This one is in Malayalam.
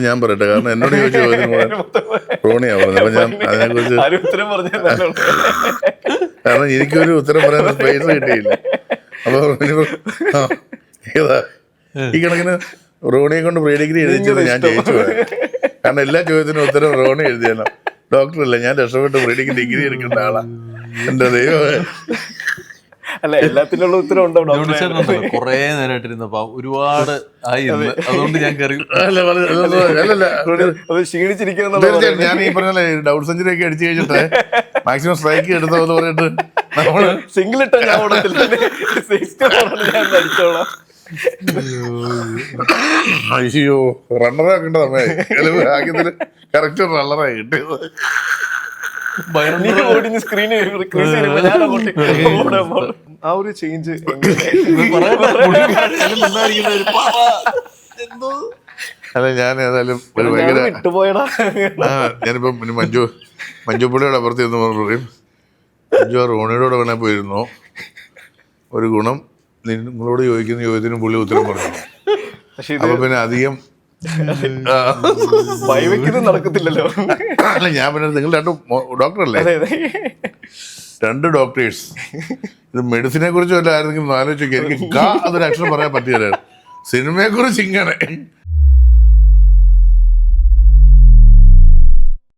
ഞാൻ പറയട്ടെ, കാരണം എന്നോട് ചോദിച്ച ചോദ്യം റോണിയാ പറഞ്ഞത്. അപ്പൊ ഞാൻ അതിനെക്കുറിച്ച് കാരണം എനിക്കൊരു ഉത്തരം പറയാൻ സ്പേസ് കിട്ടിയില്ല. അപ്പൊ ഏതാ ഈ കണക്കിന് റോണിയെ കൊണ്ട് പ്രീ ഡിഗ്രി എഴുതിച്ചത് ഞാൻ ജയിച്ചു പോയത്. കാരണം എല്ലാ ചോദ്യത്തിനും ഉത്തരം റോണി എഴുതിയല്ലോ. ഡോക്ടറല്ല, ഞാൻ രക്ഷപ്പെട്ട് പ്രീ ഡിഗ്രി എടുക്കേണ്ട ആളാ. എന്റെ ദൈവമേ. അല്ല, എല്ലാത്തിനുള്ള ഉത്തരം ഉണ്ടാവും. കൊറേ നേരമായിട്ടിരുന്നപ്പോ ഒരുപാട് ആയി, അതുകൊണ്ട് ഞാൻ കയറി. ക്ഷീണിച്ചിരിക്കുന്ന ഞാൻ ഈ പറഞ്ഞ ഡബിൾ സെഞ്ചുറി ഒക്കെ അടിച്ചു കഴിഞ്ഞിട്ട് മാക്സിമം സ്ട്രൈക്ക് എടുത്തോന്ന് പറഞ്ഞിട്ട് നമ്മള് സിംഗിൾ ഇട്ട ഞാൻ ഓടത്തിൽ അടിച്ചോളാം. അയ്യോ, റണ്ണറാക്കേണ്ട സമയമായി. ഭാഗ്യത്തിന് കറക്റ്റ് റണ്ണറായി കിട്ടിയത്. ആ ഒരു ചേഞ്ച് അല്ല, ഞാൻ ഏതായാലും ഒരു ഭയങ്കര വിട്ടുപോയടാ. ഞാനിപ്പം മഞ്ജുപ്പുള്ളിയുടെ അപ്പുറത്ത് എന്ന് പറയും, മഞ്ജു ആ റോണിയോടെ വേണേ പോയിരുന്നു. ഒരു ഗുണം, നിങ്ങളോട് ചോദിക്കുന്ന ചോദ്യത്തിന് പുള്ളി ഉത്തരം പറഞ്ഞു. അപ്പൊ പിന്നെ അധികം നടക്കത്തില്ലല്ലോ. അല്ല, ഞാൻ പിന്നെ നിങ്ങൾ രണ്ടും ഡോക്ടറല്ലേ, രണ്ട് ഡോക്ടേഴ്സ്. ഇത് മെഡിസിനെ കുറിച്ച് വല്ല ആയിരുന്നെങ്കിലും ആലോചിച്ചു. എനിക്ക് അതൊരു അക്ഷരം പറയാൻ പറ്റില്ല. സിനിമയെ കുറിച്ച് ഇങ്ങനെ